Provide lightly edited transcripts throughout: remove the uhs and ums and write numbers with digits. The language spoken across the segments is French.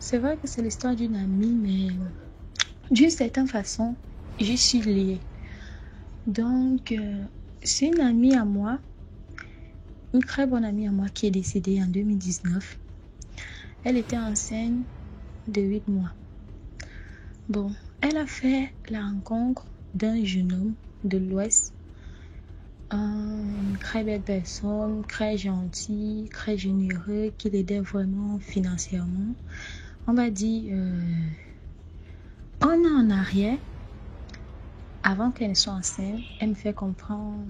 C'est vrai que c'est l'histoire d'une amie, mais d'une certaine façon, j'y suis liée. Donc, c'est une amie à moi, une très bonne amie à moi qui est décédée en 2019. Elle était enceinte de 8 mois. Bon, elle a fait la rencontre d'un jeune homme de l'Ouest, une très belle personne, très gentil, très généreux, qui l'aidait vraiment financièrement. On va dire, un an en arrière, avant qu'elle ne soit enceinte, elle me fait comprendre: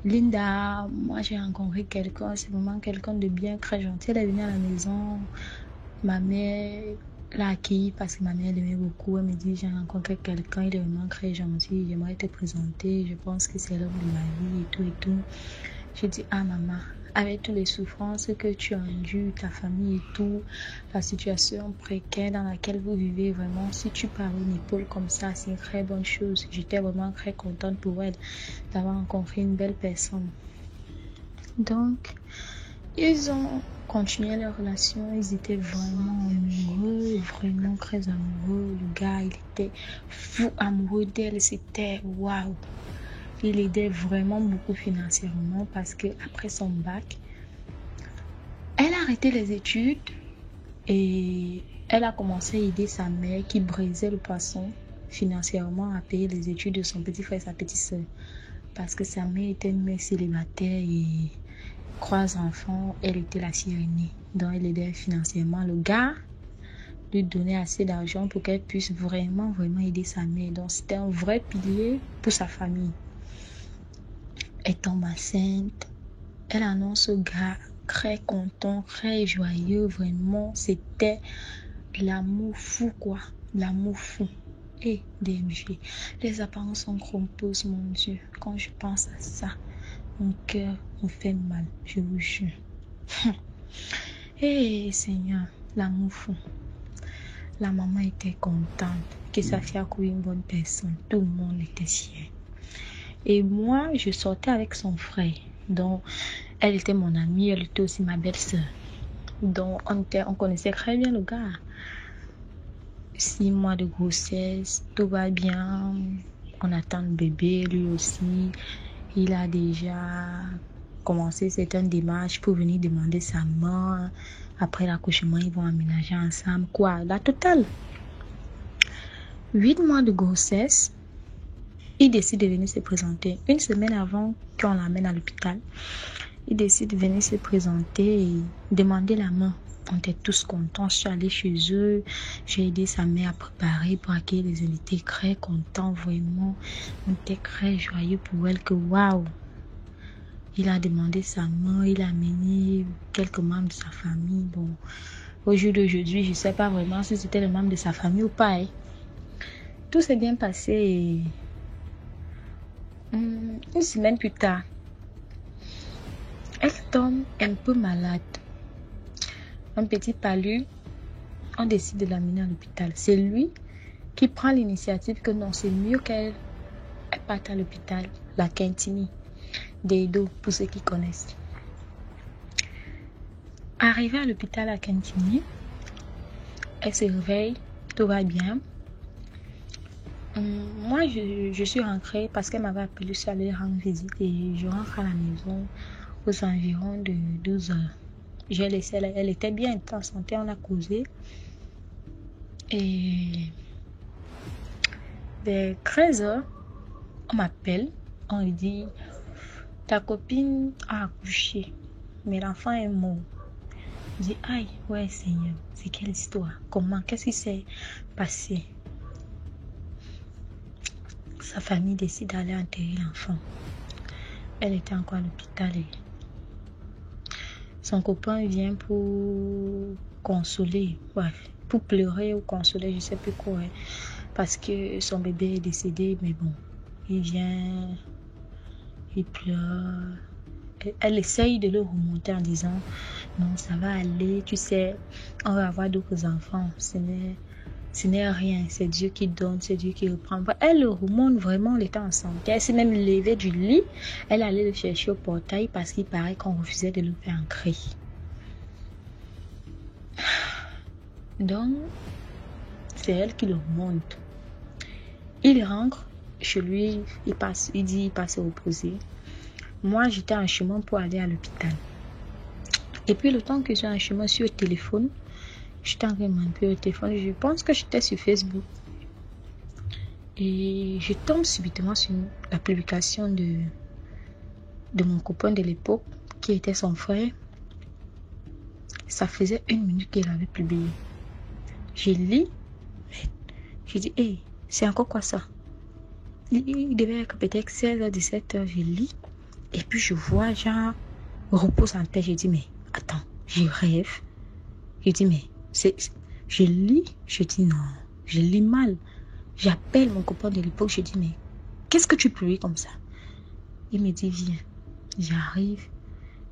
Linda, moi j'ai rencontré quelqu'un, c'est vraiment quelqu'un de bien, très gentil. Elle est venue à la maison, ma mère l'a accueillie parce que ma mère l'aimait beaucoup. Elle me dit: j'ai rencontré quelqu'un, il est vraiment très gentil, j'aimerais te présenter, je pense que c'est l'homme de ma vie et tout et tout. J'ai dit: ah maman, avec toutes les souffrances que tu as endues, ta famille et tout, la situation précaire dans laquelle vous vivez, vraiment, si tu pars une épaule comme ça, c'est une très bonne chose. J'étais vraiment très contente pour elle d'avoir rencontré une belle personne. Donc, ils ont continué leur relation, ils étaient vraiment amoureux, vraiment très amoureux. Le gars, il était fou amoureux d'elle, c'était waouh. Il aidait vraiment beaucoup financièrement parce que après son bac, elle a arrêté les études et elle a commencé à aider sa mère qui brisait le poisson financièrement à payer les études de son petit frère et sa petite soeur. Parce que sa mère était une mère célibataire et 3 enfants, elle était la sirène. Donc elle aidait financièrement. Le gars lui donnait assez d'argent pour qu'elle puisse vraiment aider sa mère. Donc c'était un vrai pilier pour sa famille. Elle tombe enceinte. Elle annonce au gars, très content, très joyeux. Vraiment, c'était l'amour fou, quoi. L'amour fou. Et DMG, les apparences sont trompeuses, mon Dieu. Quand je pense à ça, mon cœur me fait mal, je vous jure. Eh Seigneur, l'amour fou. La maman était contente que sa fille a trouvé une bonne personne. Tout le monde était fier. Et moi, je sortais avec son frère. Donc, elle était mon amie, elle était aussi ma belle-sœur. Donc, on connaissait très bien le gars. 6 mois de grossesse, tout va bien. On attend le bébé, lui aussi. Il a déjà commencé certaines démarches pour venir demander sa main. Après l'accouchement, ils vont aménager ensemble. Quoi, la totale. 8 mois de grossesse. Il décide de venir se présenter. Une semaine avant qu'on l'amène à l'hôpital, il décide de venir se présenter et demander la main. On était tous contents. Je suis allée chez eux. J'ai aidé sa mère à préparer pour accueillir les invités. Très contents, vraiment. On était très joyeux pour elle que waouh. Il a demandé sa main. Il a amené quelques membres de sa famille. Bon, au jour d'aujourd'hui, je ne sais pas vraiment si c'était les membres de sa famille ou pas. Tout s'est bien passé et une semaine plus tard, elle tombe un peu malade. Un petit palu, on décide de l'amener à l'hôpital. C'est lui qui prend l'initiative que non, c'est mieux qu'elle parte à l'hôpital, la Quintini, d'Edo, pour ceux qui connaissent. Arrivée à l'hôpital à Quintini, elle se réveille, tout va bien. Moi, je suis rentrée parce qu'elle m'avait appelé, je suis allée rendre visite et je rentre à la maison aux environs de 12 heures. J'ai laissé, elle était bien en santé, on a causé. Et vers 13 heures, on m'appelle, on lui dit: ta copine a accouché, mais l'enfant est mort. Je dis: aïe, ouais Seigneur, c'est quelle histoire? Comment? Qu'est-ce qui s'est passé? Sa famille décide d'aller enterrer l'enfant. Elle était encore à l'hôpital et son copain vient pour consoler, bref, pour pleurer ou consoler, je sais plus quoi, parce que son bébé est décédé, mais bon, il vient, il pleure. Elle essaye de le remonter en disant: non, ça va aller, tu sais, on va avoir d'autres enfants, ce n'est rien, c'est Dieu qui donne, c'est Dieu qui reprend. Elle le remonte vraiment, elle était en santé. Elle s'est même levée du lit, elle allait le chercher au portail parce qu'il paraît qu'on refusait de le faire entrer. Donc, c'est elle qui le monte. Il rentre chez lui, il dit il passe se reposer. Moi, j'étais en chemin pour aller à l'hôpital. Et puis, le temps que j'ai en chemin sur le téléphone, j'étais en train de manipuler le téléphone. Je pense que j'étais sur Facebook. Et je tombe subitement sur la publication de mon copain de l'époque, qui était son frère. Ça faisait 1 minute qu'il avait publié. Je lis. Je dis, hey, c'est encore quoi ça? Il devait être peut-être 16h, 17h, je lis. Et puis je vois, genre, repose en tête. Je dis, mais attends, je rêve. Je dis, mais je lis. Je dis, non, je lis mal. J'appelle mon copain de l'époque. Je dis, mais qu'est-ce que tu publies comme ça? Il me dit, viens. J'arrive.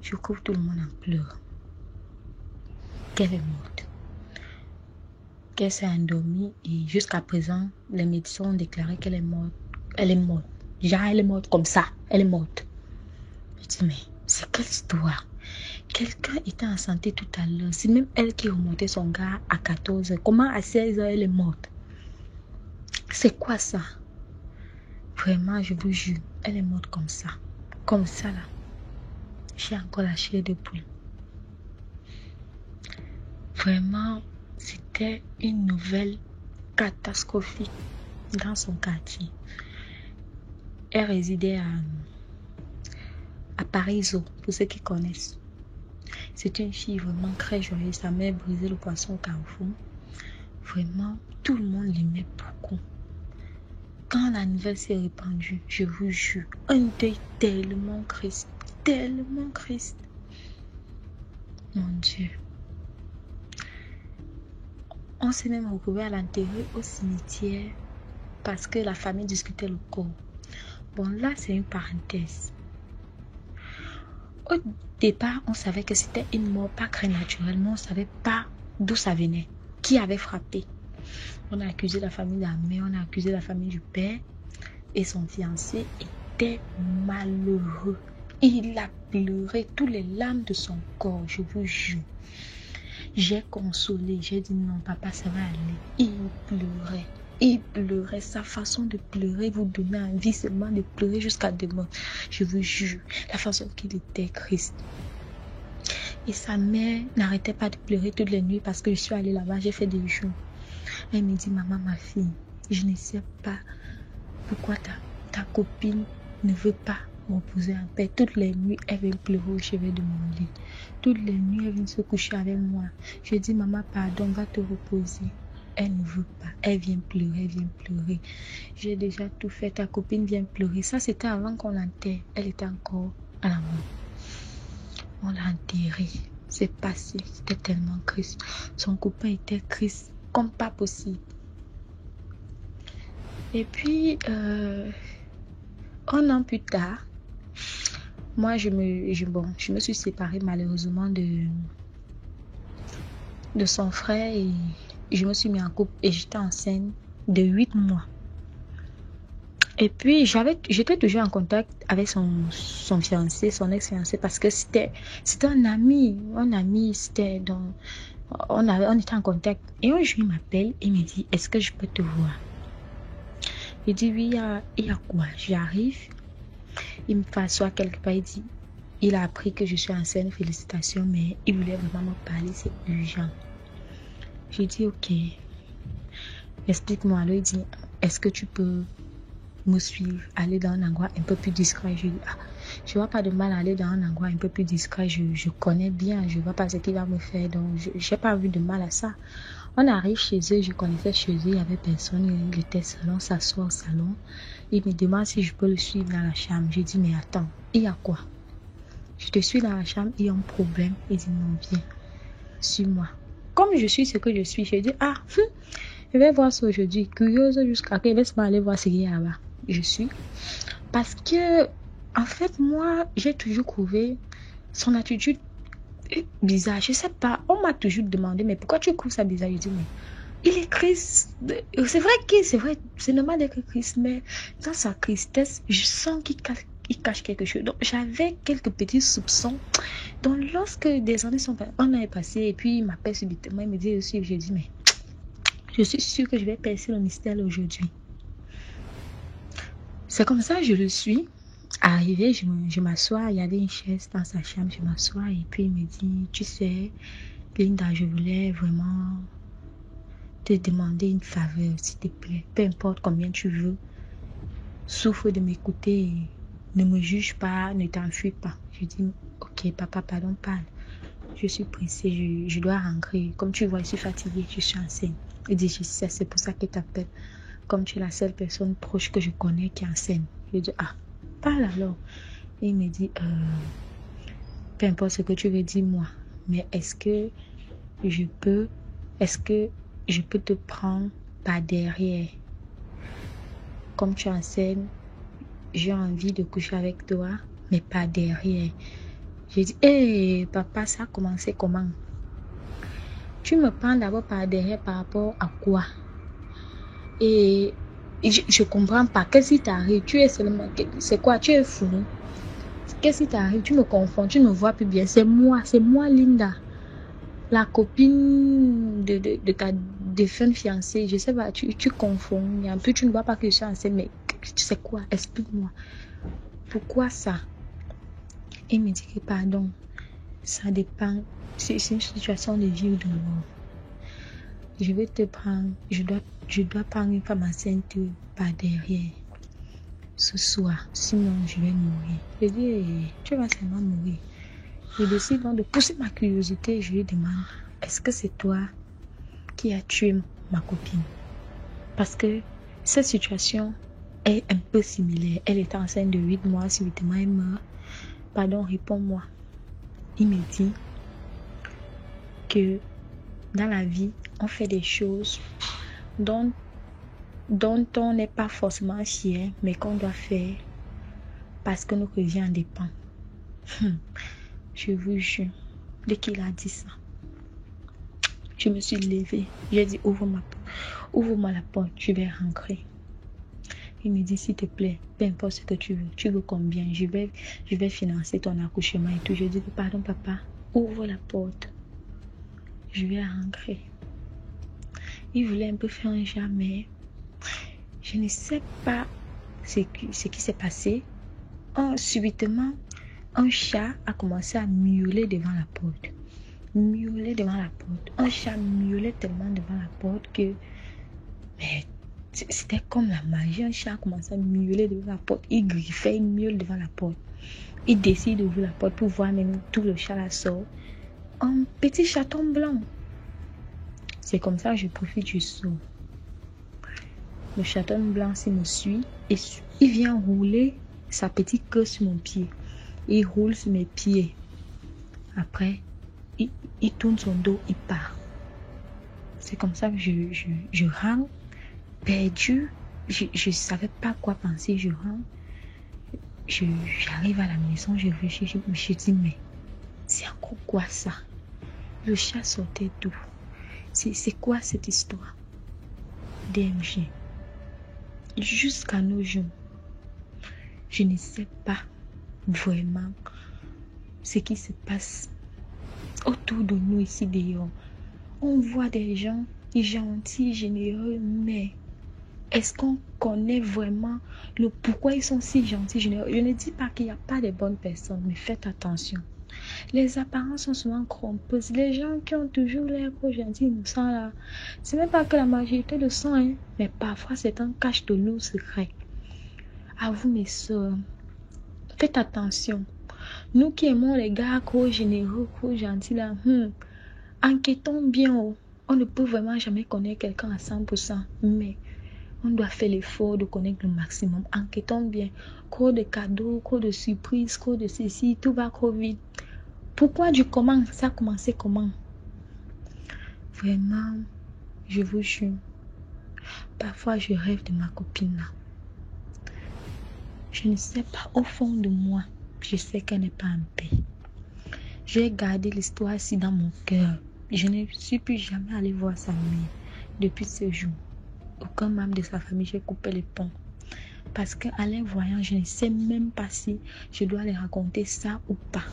Je couvre tout le monde en pleurs. Qu'elle est morte. Qu'elle s'est endormie et jusqu'à présent, les médecins ont déclaré qu'elle est morte. Elle est morte. Genre, elle est morte comme ça. Elle est morte. Je dis, mais c'est quelle histoire? Quelqu'un était en santé tout à l'heure. C'est même elle qui remontait son gars à 14h. Comment à 16h, elle est morte? C'est quoi ça? Vraiment, je vous jure, elle est morte comme ça. Comme ça, là. J'ai encore la chair de poule. Vraiment, c'était une nouvelle catastrophique dans son quartier. Elle résidait à Paris-Zoo, pour ceux qui connaissent. C'est une fille vraiment très joyeuse. Sa mère brisait le poisson au Carrefour. Vraiment, tout le monde l'aimait beaucoup. Quand la nouvelle s'est répandue, je vous jure, un deuil tellement triste. Tellement triste. Mon Dieu. On s'est même retrouvé à l'enterrer au cimetière parce que la famille discutait le corps. Bon, là, c'est une parenthèse. Au départ, on savait que c'était une mort pas très naturelle, mais on ne savait pas d'où ça venait, qui avait frappé. On a accusé la famille de la mère, on a accusé la famille du père et son fiancé était malheureux. Il a pleuré toutes les larmes de son corps, je vous jure. J'ai consolé, j'ai dit non papa, ça va aller. Il pleurait. Il pleurait, sa façon de pleurer vous donnait envie seulement de pleurer jusqu'à demain. Je vous jure, la façon qu'il était triste. Et sa mère n'arrêtait pas de pleurer toutes les nuits parce que je suis allée là-bas, j'ai fait des jours. Elle me dit, maman, ma fille, je ne sais pas pourquoi ta copine ne veut pas m'opposer en paix. Toutes les nuits, elle vient pleurer au chevet de mon lit. Toutes les nuits, elle vient se coucher avec moi. Je dis, maman, pardon, va te reposer. Elle ne veut pas. Elle vient pleurer, elle vient pleurer. J'ai déjà tout fait. Ta copine vient pleurer. Ça, c'était avant qu'on l'enterre. Elle était encore à la mort. On l'a enterrée. C'est passé. C'était tellement triste. Son copain était triste comme pas possible. Et puis, 1 an plus tard, moi, je me suis séparée malheureusement de son frère et je me suis mis en couple et j'étais enceinte de 8 mois. Et puis, j'étais toujours en contact avec son fiancé, son ex-fiancé, parce que c'était un ami, c'était donc, on était en contact. Et un jour, il m'appelle et me dit, est-ce que je peux te voir? Il dit, oui, il y a quoi? J'arrive, il me fait asseoir quelque part, il dit, il a appris que je suis enceinte, félicitations, mais il voulait vraiment me parler, c'est urgent. J'ai dit, ok, explique-moi. Alors, il dit, est-ce que tu peux me suivre, aller dans un endroit un peu plus discret? Je dis, je vois pas de mal à aller dans un endroit un peu plus discret, je connais bien, je vois pas ce qu'il va me faire, donc j'ai pas vu de mal à ça. On arrive chez eux, je connaissais chez eux, il y avait personne, il était salon, s'assoit au salon. Il me demande si je peux le suivre dans la chambre. Je dis, mais attends, il y a quoi? Je te suis dans la chambre, il y a un problème. Il dit, non, viens, suis-moi. Comme je suis ce que je suis, je dis, je vais voir ça aujourd'hui. Curieuse jusqu'à que laisse-moi aller voir ce qu'il y a là-bas. Je suis. Parce que, en fait, moi, j'ai toujours trouvé son attitude bizarre. Je sais pas. On m'a toujours demandé, mais pourquoi tu trouves ça bizarre? Je dis, mais il est triste. C'est vrai, c'est normal d'être triste, mais dans sa tristesse, je sens il cache quelque chose. Donc, j'avais quelques petits soupçons. Donc, lorsque des années sont passées, on est passé et puis il m'appelle subitement, il me dit aussi, je dis, mais je suis sûre que je vais percer le mystère aujourd'hui. C'est comme ça, je le suis. Arrivé, je m'assois, il y avait une chaise dans sa chambre, je m'assois et puis il me dit, tu sais, Linda, je voulais vraiment te demander une faveur, s'il te plaît. Peu importe combien tu veux, souffre de m'écouter, ne me juge pas, ne t'enfuis pas. Je dis, ok, papa, pardon, parle. Je suis pressée, je dois rentrer. Comme tu vois, je suis fatiguée, je suis enceinte. Il dit, je sais, c'est pour ça que t'appelle. Comme tu es la seule personne proche que je connais qui est enceinte. Je dis, ah, parle alors. Et il me dit, peu importe ce que tu veux dire, moi. Mais est-ce que je peux te prendre par derrière? Comme tu es enceinte, j'ai envie de coucher avec toi, mais pas derrière. J'ai dit, hé, papa, ça a commencé comment? Tu me prends d'abord par derrière par rapport à quoi? Et je comprends pas. Qu'est-ce qui t'arrive? Tu es seulement... C'est quoi? Tu es fou? Qu'est-ce qui t'arrive? Tu me confonds, tu ne me vois plus bien. C'est moi, Linda. La copine de ta défunte fiancée. Je sais pas, tu confonds. Et en plus, tu ne vois pas que je suis enceinte, mais c'est quoi? Explique-moi. Pourquoi ça? Il me dit que pardon, ça dépend. C'est une situation de vie ou de mort. Je vais te prendre, je dois prendre une femme enceinte par derrière ce soir, sinon je vais mourir. Je dis, tu vas seulement mourir. Je décide donc de pousser ma curiosité et je lui demande, est-ce que c'est toi qui as tué ma copine? Parce que cette situation est un peu similaire. Elle était enceinte de 8 mois, subitement elle meurt. Pardon, réponds-moi. Il me dit que dans la vie, on fait des choses dont on n'est pas forcément fier, mais qu'on doit faire parce que notre vie en dépend. Je vous jure, dès qu'il a dit ça, je me suis levée. J'ai dit, ouvre-moi la porte, je vais rentrer. Il me dit, s'il te plaît, peu importe ce que tu veux combien, je vais financer ton accouchement et tout. Je dis, pardon papa, ouvre la porte, je vais rentrer. Il voulait un peu faire un jamais. Je ne sais pas ce qui s'est passé. Subitement, un chat a commencé à miauler devant la porte. Miauler devant la porte. Un chat miaulait tellement devant la porte que... Mais c'était comme la magie. Un chat a commencé à miauler devant la porte. Il griffait, il miaule devant la porte. Il décide d'ouvrir la porte pour voir même tout le chat là sort. Un petit chaton blanc. C'est comme ça que je profite du saut. Le chaton blanc, s'il me suit, et il vient rouler sa petite queue sur mon pied. Il roule sur mes pieds. Après, il tourne son dos, il part. C'est comme ça que je rentre, perdu. Je ne savais pas quoi penser. Je rentre. J'arrive à la maison, je réfléchis. Je me dis, mais c'est encore quoi ça? Le chat sortait d'où? C'est quoi cette histoire? DMG. Jusqu'à nos jours, je ne sais pas vraiment ce qui se passe autour de nous ici dehors. On voit des gens gentils, généreux, mais est-ce qu'on connaît vraiment le pourquoi ils sont si gentils, généreux? Je ne dis pas qu'il n'y a pas de bonnes personnes, mais faites attention. Les apparences sont souvent trompeuses. Les gens qui ont toujours l'air trop gentils, innocents là, c'est même pas que la majorité le sont, hein, mais parfois c'est un cache de lourds secrets. À vous mes soeurs, faites attention. Nous qui aimons les gars trop généreux, trop gentils là, enquêtons bien. On ne peut vraiment jamais connaître quelqu'un à 100%, mais on doit faire l'effort de connaître le maximum. Enquêtons bien. Trop de cadeaux, trop de surprises, trop de ceci, tout va trop vite. Pourquoi du comment? Ça a commencé comment? Vraiment, je vous jure, parfois je rêve de ma copine là. Je ne sais pas, au fond de moi, je sais qu'elle n'est pas en paix. J'ai gardé l'histoire ici dans mon cœur. Je ne suis plus jamais allée voir sa mère depuis ce jour. Aucun membre de sa famille, j'ai coupé les ponts. parce qu'à les voyant, je ne sais même pas si je dois les raconter ça ou pas.